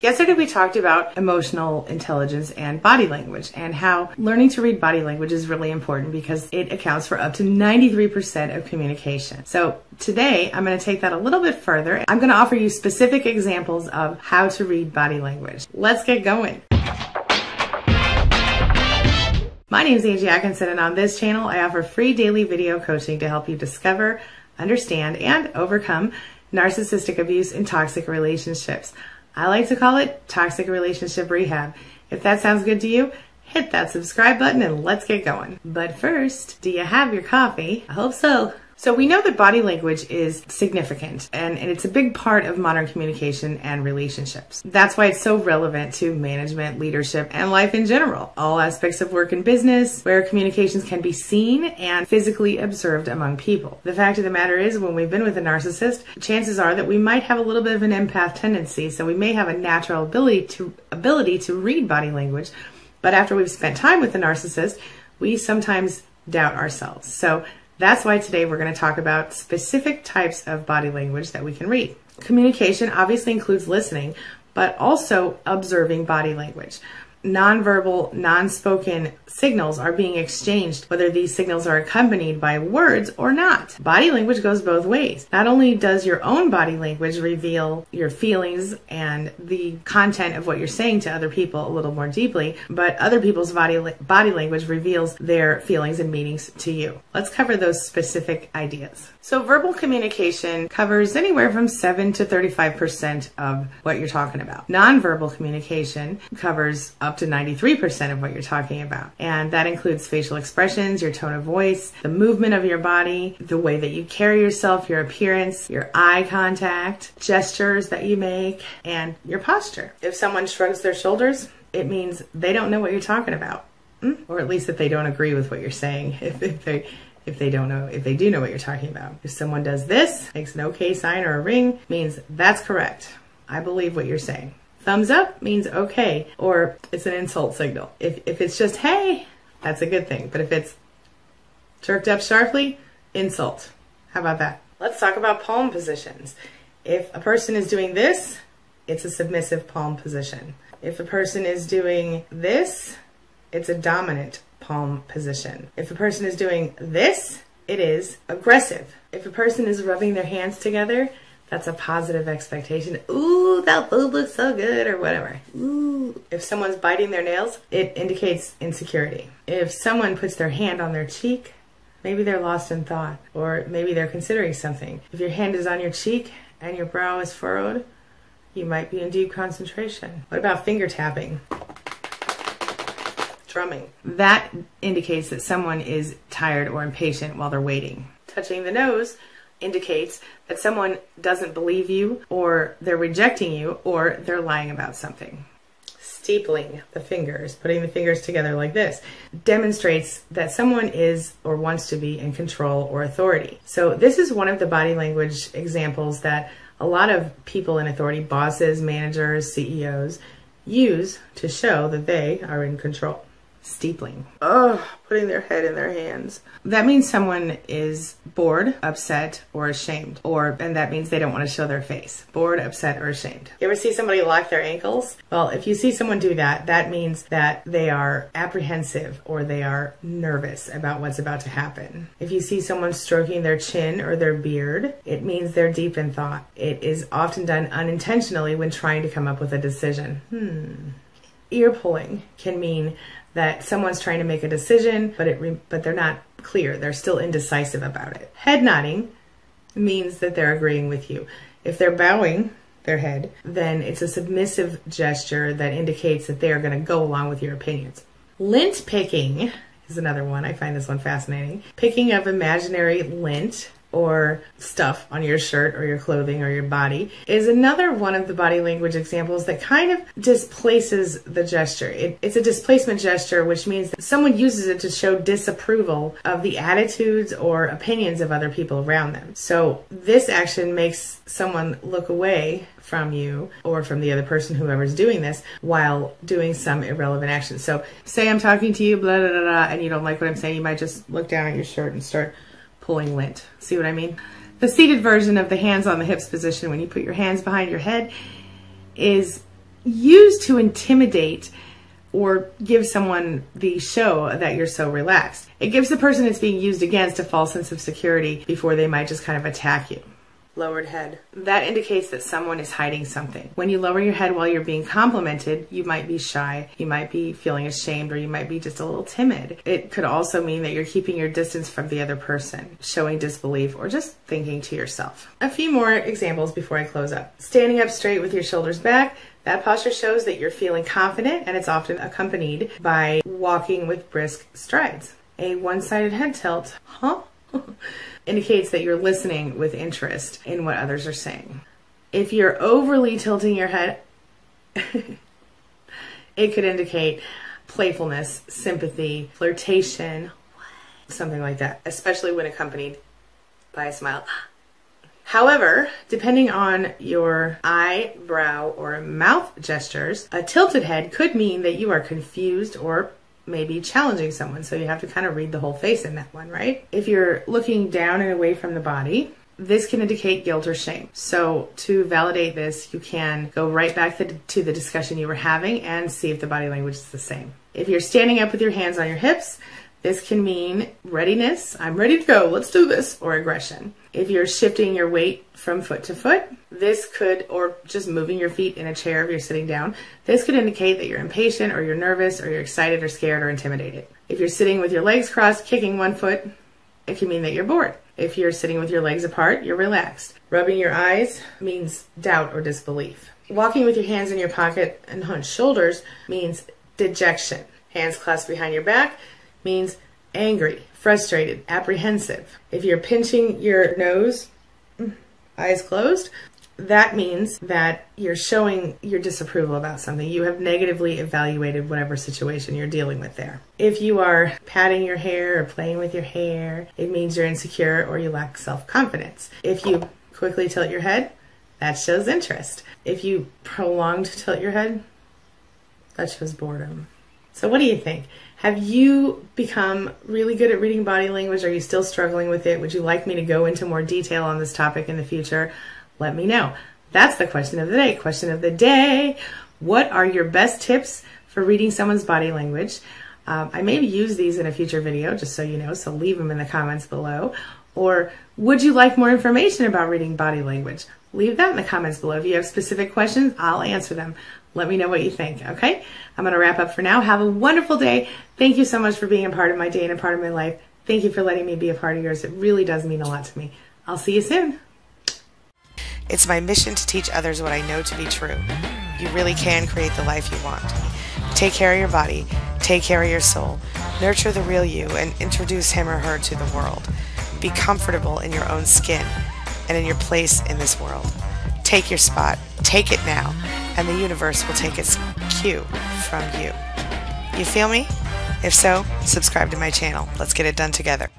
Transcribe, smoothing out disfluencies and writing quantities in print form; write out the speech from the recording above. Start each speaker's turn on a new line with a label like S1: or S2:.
S1: Yesterday we talked about emotional intelligence and body language and how learning to read body language is really important because it accounts for up to 93% of communication. So today I'm going to take that a little bit further. I'm going to offer you specific examples of how to read body language. Let's get going. My name is Angie Atkinson, and on this channel I offer free daily video coaching to help you discover, understand, and overcome narcissistic abuse in toxic relationships. I like to call it toxic relationship rehab. If that sounds good to you, hit that subscribe button and let's get going. But first, do you have your coffee? I hope so. So we know that body language is significant and it's a big part of modern communication and relationships. That's why it's so relevant to management, leadership, and life in general. All aspects of work and business where communications can be seen and physically observed among people. The fact of the matter is, when we've been with a narcissist, chances are that we might have a little bit of an empath tendency, so we may have a natural ability to read body language, but after we've spent time with the narcissist, we sometimes doubt ourselves. So that's why today we're going to talk about specific types of body language that we can read. Communication obviously includes listening, but also observing body language. Nonverbal, non-spoken signals are being exchanged, whether these signals are accompanied by words or not. Body language goes both ways. Not only does your own body language reveal your feelings and the content of what you're saying to other people a little more deeply, but other people's body language reveals their feelings and meanings to you. Let's cover those specific ideas. So verbal communication covers anywhere from 7 to 35% of what you're talking about. Nonverbal communication covers up to 93% of what you're talking about. And that includes facial expressions, your tone of voice, the movement of your body, the way that you carry yourself, your appearance, your eye contact, gestures that you make, and your posture. If someone shrugs their shoulders, it means they don't know what you're talking about. Or at least that they don't agree with what you're saying. If they do know what you're talking about. If someone does this, makes an okay sign or a ring, means that's correct. I believe what you're saying. Thumbs up means okay, or it's an insult signal. If it's just hey, that's a good thing. But if it's jerked up sharply, insult. How about that? Let's talk about palm positions. If a person is doing this, it's a submissive palm position. If a person is doing this, it's a dominant palm position. If a person is doing this, it is aggressive. If a person is rubbing their hands together, that's a positive expectation. Ooh, that food looks so good, or whatever. Ooh. If someone's biting their nails, it indicates insecurity. If someone puts their hand on their cheek, maybe they're lost in thought, or maybe they're considering something. If your hand is on your cheek and your brow is furrowed, you might be in deep concentration. What about finger tapping? Drumming. That indicates that someone is tired or impatient while they're waiting. Touching the nose indicates that someone doesn't believe you, or they're rejecting you, or they're lying about something. Steepling the fingers, putting the fingers together like this, demonstrates that someone is or wants to be in control or authority. So this is one of the body language examples that a lot of people in authority, bosses, managers, CEOs, use to show that they are in control. Steepling. Oh, putting their head in their hands. That means someone is bored, upset, or ashamed. And that means they don't want to show their face. Bored, upset, or ashamed. You ever see somebody lock their ankles? Well, if you see someone do that, that means that they are apprehensive or they are nervous about what's about to happen. If you see someone stroking their chin or their beard, it means they're deep in thought. It is often done unintentionally when trying to come up with a decision. Ear pulling can mean that someone's trying to make a decision, but they're not clear. They're still indecisive about it. Head nodding means that they're agreeing with you. If they're bowing their head, then it's a submissive gesture that indicates that they are going to go along with your opinions. Lint picking is another one. I find this one fascinating. Picking of imaginary lint or stuff on your shirt or your clothing or your body is another one of the body language examples that kind of displaces the gesture. It's a displacement gesture, which means that someone uses it to show disapproval of the attitudes or opinions of other people around them. So this action makes someone look away from you or from the other person, whoever's doing this, while doing some irrelevant action. So say I'm talking to you, blah, blah, blah, blah, and you don't like what I'm saying, you might just look down at your shirt and start pulling lint. See what I mean? The seated version of the hands on the hips position, when you put your hands behind your head, is used to intimidate or give someone the show that you're so relaxed. It gives the person it's being used against a false sense of security before they might just kind of attack you. Lowered head. That indicates that someone is hiding something. When you lower your head while you're being complimented, you might be shy, you might be feeling ashamed, or you might be just a little timid. It could also mean that you're keeping your distance from the other person, showing disbelief, or just thinking to yourself. A few more examples before I close up. Standing up straight with your shoulders back. That posture shows that you're feeling confident, and it's often accompanied by walking with brisk strides. A one-sided head tilt, indicates that you're listening with interest in what others are saying. If you're overly tilting your head, it could indicate playfulness, sympathy, flirtation, something like that, especially when accompanied by a smile. However, depending on your eyebrow or mouth gestures, a tilted head could mean that you are confused or maybe challenging someone. So you have to kind of read the whole face in that one, right? If you're looking down and away from the body, this can indicate guilt or shame. So to validate this, you can go right back to the discussion you were having and see if the body language is the same. If you're standing up with your hands on your hips, this can mean readiness, I'm ready to go, let's do this, or aggression. If you're shifting your weight from foot to foot, this could, or just moving your feet in a chair if you're sitting down, this could indicate that you're impatient or you're nervous or you're excited or scared or intimidated. If you're sitting with your legs crossed, kicking one foot, it can mean that you're bored. If you're sitting with your legs apart, you're relaxed. Rubbing your eyes means doubt or disbelief. Walking with your hands in your pocket and hunched shoulders means dejection. Hands clasped behind your back means angry, frustrated, apprehensive. If you're pinching your nose, eyes closed, that means that you're showing your disapproval about something. You have negatively evaluated whatever situation you're dealing with there. If you are patting your hair or playing with your hair, it means you're insecure or you lack self-confidence. If you quickly tilt your head, that shows interest. If you prolonged tilt your head, that shows boredom. So what do you think? Have you become really good at reading body language? Are you still struggling with it? Would you like me to go into more detail on this topic in the future? Let me know. That's the question of the day. Question of the day. What are your best tips for reading someone's body language? I may use these in a future video, just so you know, so leave them in the comments below. Or would you like more information about reading body language? Leave that in the comments below. If you have specific questions, I'll answer them. Let me know what you think, okay? I'm going to wrap up for now. Have a wonderful day. Thank you so much for being a part of my day and a part of my life. Thank you for letting me be a part of yours. It really does mean a lot to me. I'll see you soon. It's my mission to teach others what I know to be true. You really can create the life you want. Take care of your body. Take care of your soul. Nurture the real you and introduce him or her to the world. Be comfortable in your own skin and in your place in this world. Take your spot. Take it now. And the universe will take its cue from you. You feel me? If so, subscribe to my channel. Let's get it done together.